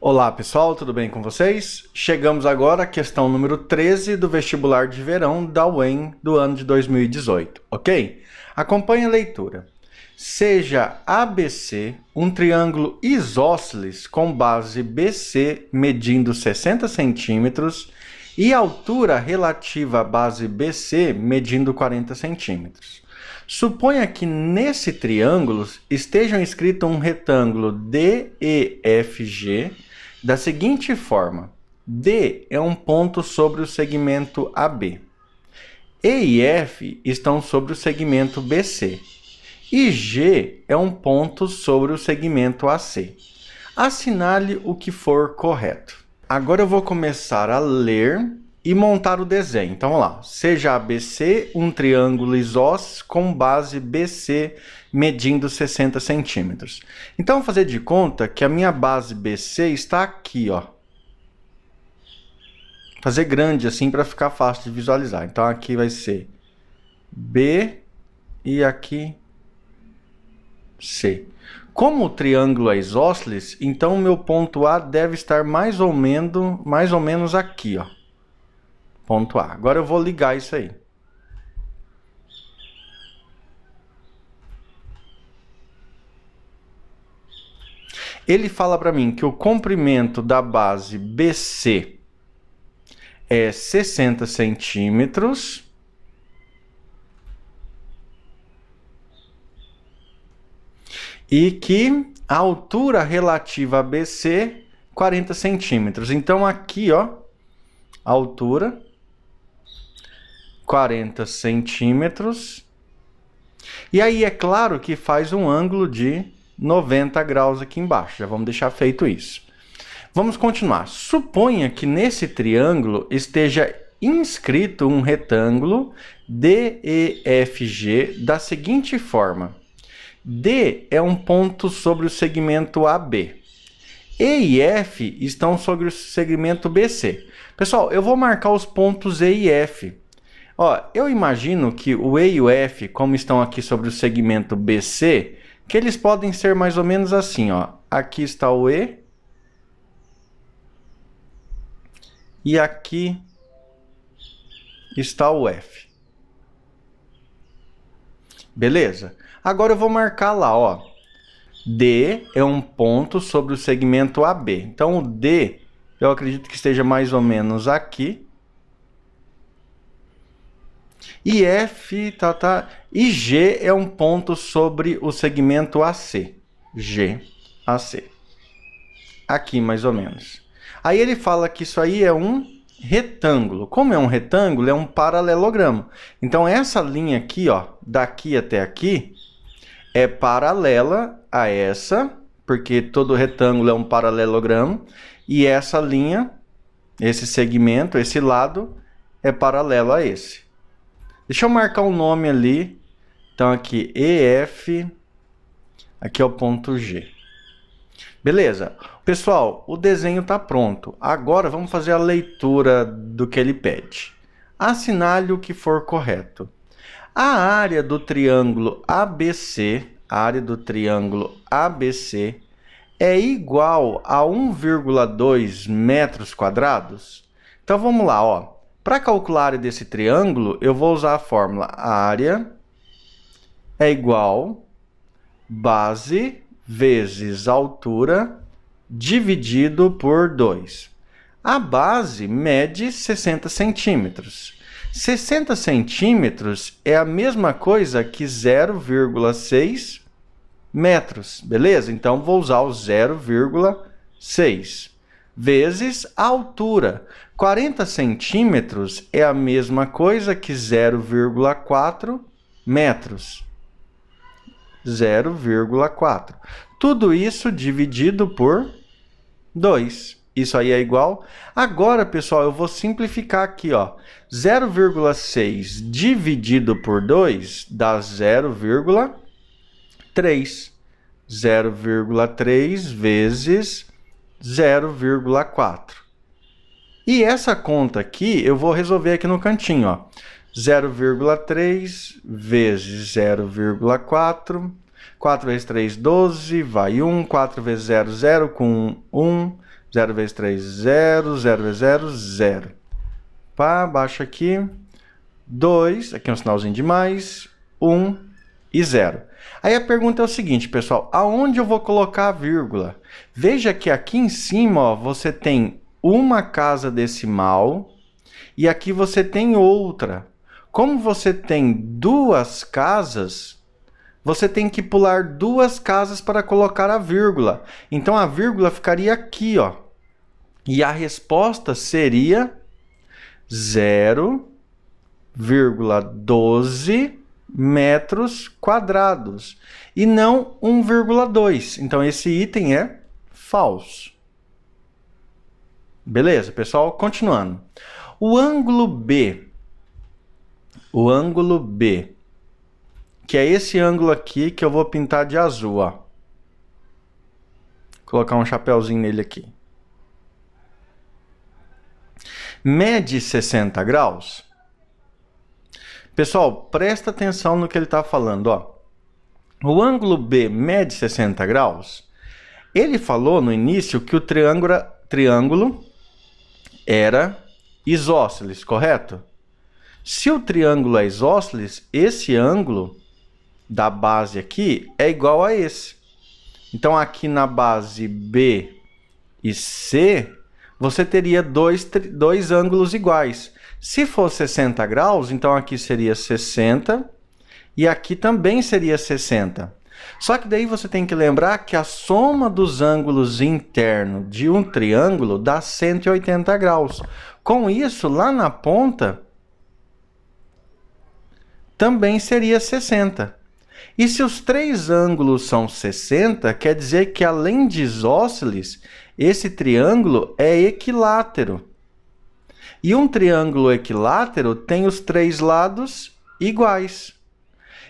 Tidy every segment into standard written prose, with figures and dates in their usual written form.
Olá pessoal, tudo bem com vocês? Chegamos agora à questão número 13 do vestibular de verão da UEM do ano de 2018, ok? Acompanhe a leitura. Seja ABC um triângulo isósceles com base BC medindo 60 centímetros e altura relativa à base BC medindo 40 centímetros. Suponha que nesse triângulo estejam inscritos um retângulo DEFG da seguinte forma: D é um ponto sobre o segmento AB. E e F estão sobre o segmento BC. E G é um ponto sobre o segmento AC. Assinale o que for correto. Agora eu vou começar a ler e montar o desenho. Então, vamos lá. Seja ABC um triângulo isósceles com base BC medindo 60 centímetros. Então, vou fazer de conta que a minha base BC está aqui, ó. Fazer grande assim para ficar fácil de visualizar. Então, aqui vai ser B e aqui C. Como o triângulo é isósceles, então o meu ponto A deve estar mais ou menos aqui, ó. Ponto A. Agora eu vou ligar isso aí. Ele fala para mim que o comprimento da base BC é 60 centímetros. E que a altura relativa a BC, 40 centímetros. Então, aqui, ó, a altura, 40 centímetros. E aí, é claro que faz um ângulo de 90 graus aqui embaixo. Já vamos deixar feito isso. Vamos continuar. Suponha que nesse triângulo esteja inscrito um retângulo DEFG da seguinte forma: D é um ponto sobre o segmento AB. E e F estão sobre o segmento BC. Pessoal, eu vou marcar os pontos E e F. Ó, eu imagino que o E e o F, como estão aqui sobre o segmento BC, que eles podem ser mais ou menos assim, ó. Aqui está o E. E aqui está o F. Beleza? Agora eu vou marcar lá, ó. D é um ponto sobre o segmento AB. Então, o D, eu acredito que esteja mais ou menos aqui. E F, E G é um ponto sobre o segmento AC. G, AC. Aqui, mais ou menos. Aí ele fala que isso aí é um retângulo. Como é um retângulo, é um paralelogramo. Então, essa linha aqui, ó, daqui até aqui, é paralela a essa, porque todo retângulo é um paralelogramo, e essa linha, esse segmento, esse lado, é paralelo a esse. Deixa eu marcar um nome ali. Então, aqui, EF, aqui é o ponto G. Beleza. Pessoal, o desenho está pronto. Agora, vamos fazer a leitura do que ele pede. Assinale o que for correto. A área do triângulo ABC, é igual a 1,2 metros quadrados? Então, vamos lá, ó. Para calcular a área desse triângulo, eu vou usar a fórmula área é igual base vezes altura dividido por 2. A base mede 60 centímetros. 60 centímetros é a mesma coisa que 0,6 metros, beleza? Então, vou usar o 0,6 vezes a altura. 40 centímetros é a mesma coisa que 0,4 metros. 0,4. Tudo isso dividido por 2. Isso aí é igual. Agora, pessoal, eu vou simplificar aqui, ó. 0,6 dividido por 2 dá 0,3. 0,3 vezes 0,4. E essa conta aqui eu vou resolver aqui no cantinho, ó. 0,3 vezes 0,4. 4 vezes 3, 12, vai 1. 4 vezes 0, 0 com 1. 0 vezes 3, 0. 0 vezes 0, 0. Pá, baixa aqui. 2, aqui é um sinalzinho de mais. 1 e 0. Aí a pergunta é o seguinte, pessoal. Aonde eu vou colocar a vírgula? Veja que aqui em cima, ó, você tem uma casa decimal e aqui você tem outra. Como você tem duas casas, você tem que pular duas casas para colocar a vírgula. Então a vírgula ficaria aqui, ó. E a resposta seria 0,12 metros quadrados e não 1,2. Então esse item é falso. Beleza, pessoal? Continuando. O ângulo B, que é esse ângulo aqui que eu vou pintar de azul, ó. Vou colocar um chapéuzinho nele aqui. Mede 60 graus. Pessoal, presta atenção no que ele está falando, ó. O ângulo B mede 60 graus. Ele falou no início que o triângulo era isósceles, correto? Se o triângulo é isósceles, esse ângulo da base aqui é igual a esse. Então, aqui na base B e C, você teria dois ângulos iguais. Se for 60 graus, então aqui seria 60 e aqui também seria 60. Só que daí você tem que lembrar que a soma dos ângulos internos de um triângulo dá 180 graus. Com isso, lá na ponta, também seria 60. E se os três ângulos são 60, quer dizer que além de isósceles, esse triângulo é equilátero. E um triângulo equilátero tem os três lados iguais.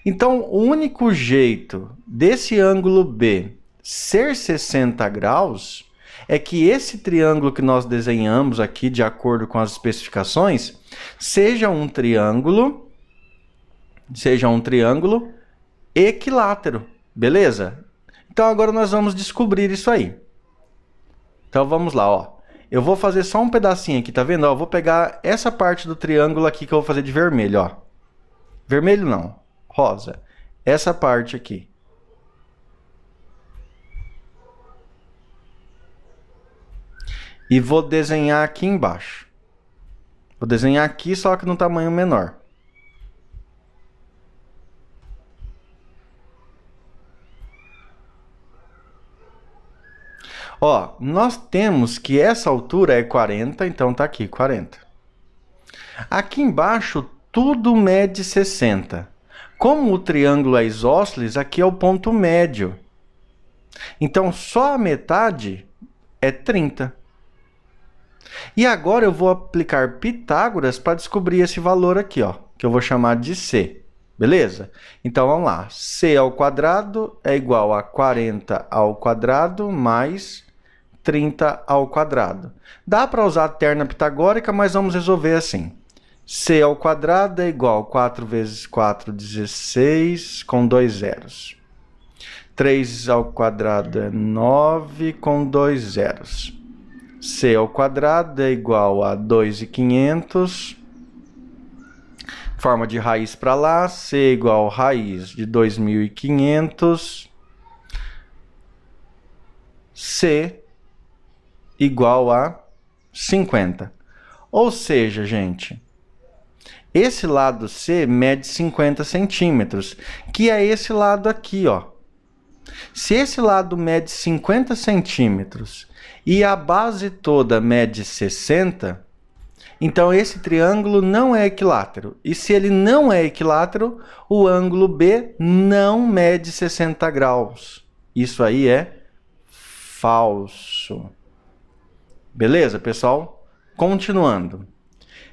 Então, o único jeito desse ângulo B ser 60 graus é que esse triângulo que nós desenhamos aqui, de acordo com as especificações, seja um triângulo equilátero, beleza? Então, agora nós vamos descobrir isso aí. Então, vamos lá, ó. Eu vou fazer só um pedacinho aqui, tá vendo? Ó, eu vou pegar essa parte do triângulo aqui que eu vou fazer de vermelho, ó. Vermelho não, rosa. Essa parte aqui. E vou desenhar aqui embaixo. Vou desenhar aqui, só que no tamanho menor. Ó, nós temos que essa altura é 40, então tá aqui, 40. Aqui embaixo, tudo mede 60. Como o triângulo é isósceles, aqui é o ponto médio. Então, só a metade é 30. E agora eu vou aplicar Pitágoras para descobrir esse valor aqui, ó, que eu vou chamar de C. Beleza? Então, vamos lá. C ao quadrado é igual a 40 ao quadrado mais 30 ao quadrado. Dá para usar a terna pitagórica, mas vamos resolver assim. C ao quadrado é igual a 4 vezes 4, 16, com 2 zeros. 3 ao quadrado é 9, com 2 zeros. C ao quadrado é igual a 2.500. Forma de raiz para lá, C é igual a raiz de 2.500. C igual a 50. Ou seja, gente, esse lado C mede 50 centímetros, que é esse lado aqui, ó. Se esse lado mede 50 centímetros e a base toda mede 60, então esse triângulo não é equilátero. E se ele não é equilátero, o ângulo B não mede 60 graus. Isso aí é falso. Beleza, pessoal? Continuando.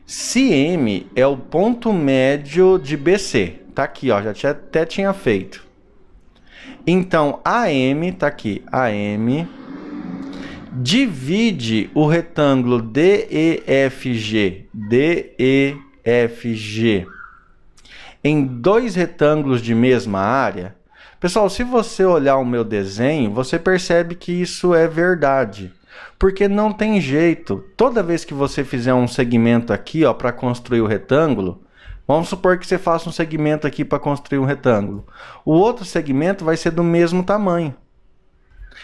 Se M é o ponto médio de BC, tá aqui, ó, já até tinha feito. Então, AM, tá aqui, AM divide o retângulo DEFG em dois retângulos de mesma área. Pessoal, se você olhar o meu desenho, você percebe que isso é verdade. Porque não tem jeito. Toda vez que você fizer um segmento aqui, ó, para construir o retângulo, vamos supor que você faça um segmento aqui para construir um retângulo. O outro segmento vai ser do mesmo tamanho.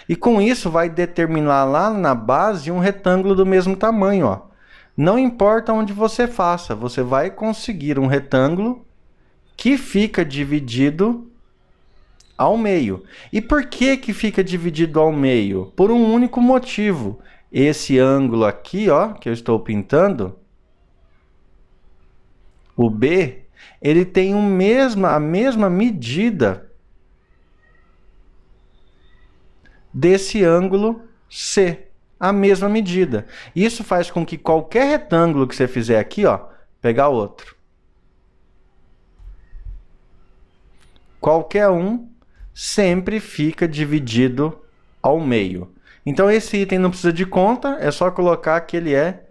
E com isso vai determinar lá na base um retângulo do mesmo tamanho, ó. Não importa onde você faça, você vai conseguir um retângulo que fica dividido ao meio. E por que que fica dividido ao meio? Por um único motivo. Esse ângulo aqui, ó, que eu estou pintando, o B, ele tem a mesma medida desse ângulo C. A mesma medida. Isso faz com que qualquer retângulo que você fizer aqui, ó, pegar outro. Qualquer um sempre fica dividido ao meio. Então esse item não precisa de conta, é só colocar que ele é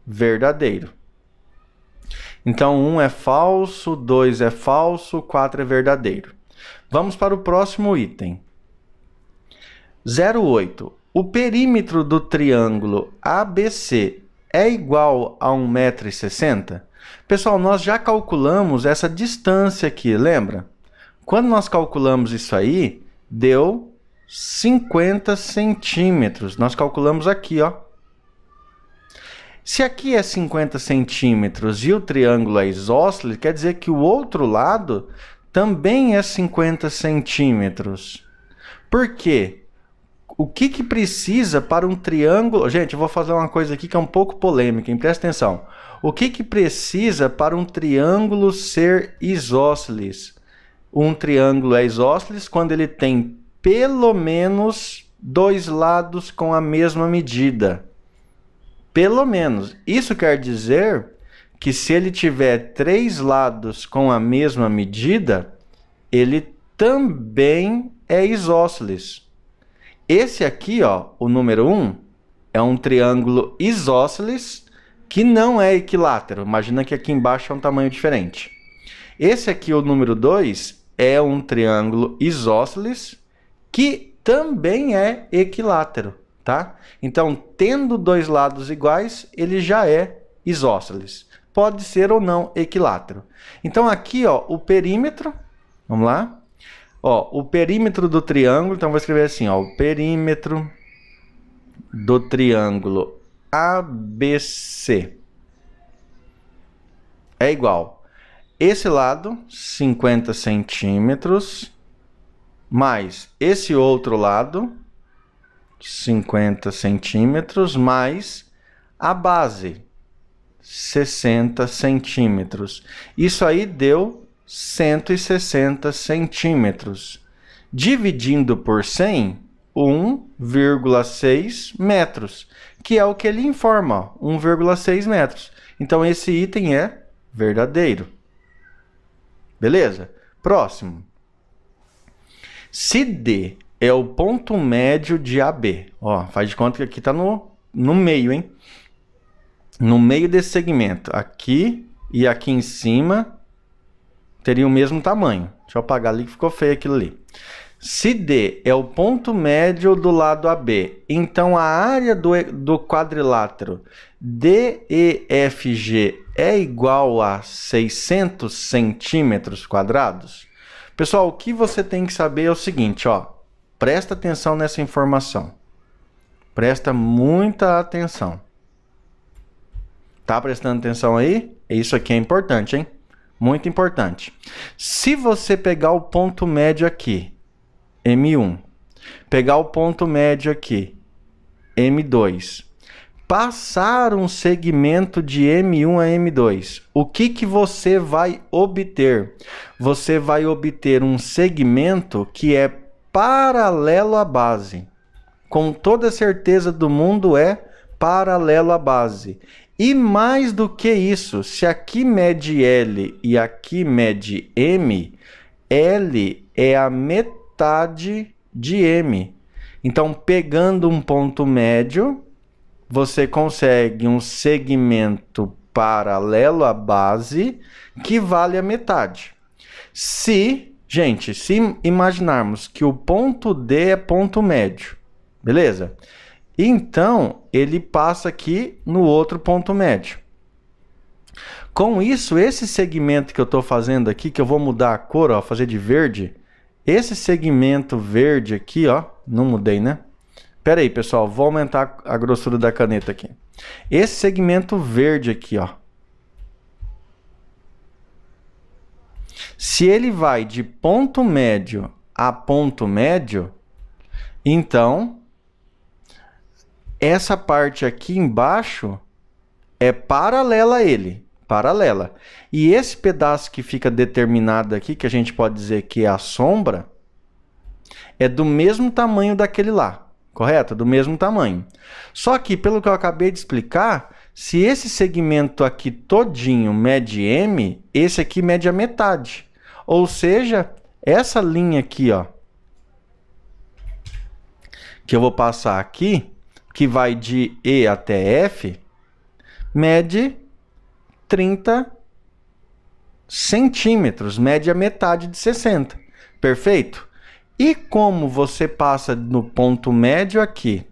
verdadeiro. Então 1 é falso, 2 é falso, 4 é verdadeiro. Vamos para o próximo item. 08. O perímetro do triângulo ABC é igual a 1,60 m? Pessoal, nós já calculamos essa distância aqui, lembra? Quando nós calculamos isso aí, deu 50 centímetros. Nós calculamos aqui, ó. Se aqui é 50 centímetros e o triângulo é isósceles, quer dizer que o outro lado também é 50 centímetros. Por quê? O que precisa para um triângulo... Gente, eu vou fazer uma coisa aqui que é um pouco polêmica, hein? Presta atenção. O que precisa para um triângulo ser isósceles? Um triângulo é isósceles quando ele tem pelo menos 2 lados com a mesma medida. Pelo menos. Isso quer dizer que se ele tiver 3 lados com a mesma medida, ele também é isósceles. Esse aqui, ó, o número 1, é um triângulo isósceles que não é equilátero. Imagina que aqui embaixo é um tamanho diferente. Esse aqui, o número 2, é um triângulo isósceles que também é equilátero, tá? Então, tendo 2 lados iguais, ele já é isósceles. Pode ser ou não equilátero. Então, aqui, ó, o perímetro, vamos lá. Ó, o perímetro do triângulo, então vou escrever assim, ó, o perímetro do triângulo ABC é igual. Esse lado, 50 centímetros, mais esse outro lado, 50 centímetros, mais a base, 60 centímetros. Isso aí deu 160 centímetros. Dividindo por 100, 1,6 metros, que é o que ele informa, 1,6 metros. Então, esse item é verdadeiro. Beleza? Próximo. Se D é o ponto médio de AB, ó, faz de conta que aqui está no meio, hein? No meio desse segmento, aqui e aqui em cima, teria o mesmo tamanho. Deixa eu apagar ali que ficou feio aquilo ali. Se D é o ponto médio do lado AB, então a área do quadrilátero DEFG é igual a 600 centímetros quadrados? Pessoal, o que você tem que saber é o seguinte, ó. Presta atenção nessa informação. Presta muita atenção. Tá prestando atenção aí? Isso aqui é importante, hein? Muito importante. Se você pegar o ponto médio aqui, M1, pegar o ponto médio aqui, M2, passar um segmento de M1 a M2, o que você vai obter? Você vai obter um segmento que é paralelo à base. Com toda certeza do mundo é paralelo à base. E mais do que isso, se aqui mede L e aqui mede M, L é a metade de M. Então, pegando um ponto médio, você consegue um segmento paralelo à base que vale a metade. Se imaginarmos que o ponto D é ponto médio, beleza? Então, ele passa aqui no outro ponto médio. Com isso, esse segmento que eu estou fazendo aqui, que eu vou mudar a cor, ó, fazer de verde, esse segmento verde aqui, ó, não mudei, né? Pera aí, pessoal, vou aumentar a grossura da caneta aqui. Esse segmento verde aqui, ó, se ele vai de ponto médio a ponto médio, então essa parte aqui embaixo é paralela a ele, paralela. E esse pedaço que fica determinado aqui, que a gente pode dizer que é a sombra, é do mesmo tamanho daquele lá, correto? Do mesmo tamanho. Só que, pelo que eu acabei de explicar, se esse segmento aqui todinho mede M, esse aqui mede a metade. Ou seja, essa linha aqui, ó, que eu vou passar aqui, que vai de E até F, mede 30 centímetros, mede a metade de 60. Perfeito? E como você passa no ponto médio aqui,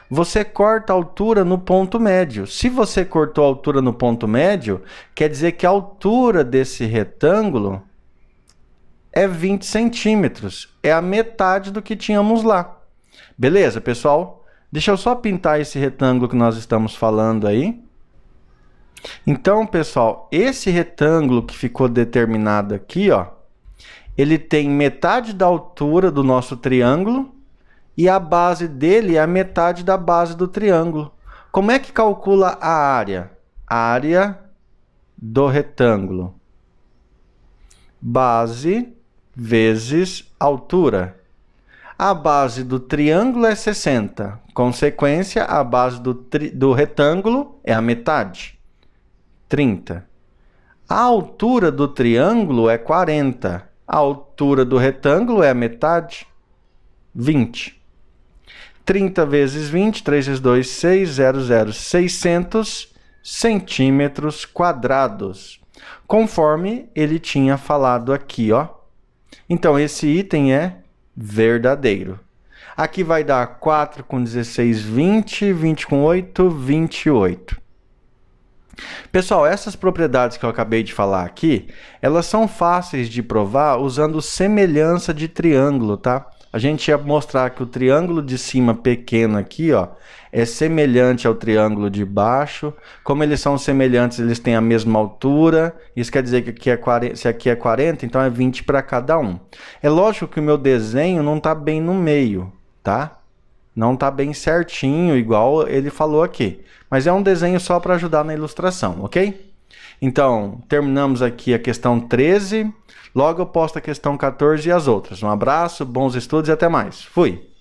você corta a altura no ponto médio. Se você cortou a altura no ponto médio, quer dizer que a altura desse retângulo é 20 centímetros. É a metade do que tínhamos lá. Beleza, pessoal? Deixa eu só pintar esse retângulo que nós estamos falando aí. Então, pessoal, esse retângulo que ficou determinado aqui, ó, ele tem metade da altura do nosso triângulo e a base dele é a metade da base do triângulo. Como é que calcula a área? A área do retângulo. Base vezes altura. A base do triângulo é 60. Consequência, a base do retângulo é a metade. 30. A altura do triângulo é 40. A altura do retângulo é a metade. 20. 30 vezes 20, 3 vezes 2, 6, 600 centímetros quadrados. Conforme ele tinha falado aqui, ó. Então, esse item é verdadeiro. Aqui vai dar 4 com 16, 20, 20 com 8, 28. Pessoal, essas propriedades que eu acabei de falar aqui, elas são fáceis de provar usando semelhança de triângulo, tá? A gente ia mostrar que o triângulo de cima pequeno aqui, ó, é semelhante ao triângulo de baixo. Como eles são semelhantes, eles têm a mesma altura. Isso quer dizer que aqui é 40, se aqui é 40, então é 20 para cada um. É lógico que o meu desenho não está bem no meio, tá? Não está bem certinho, igual ele falou aqui. Mas é um desenho só para ajudar na ilustração, ok? Então, terminamos aqui a questão 13. Logo eu posto a questão 14 e as outras. Um abraço, bons estudos e até mais. Fui!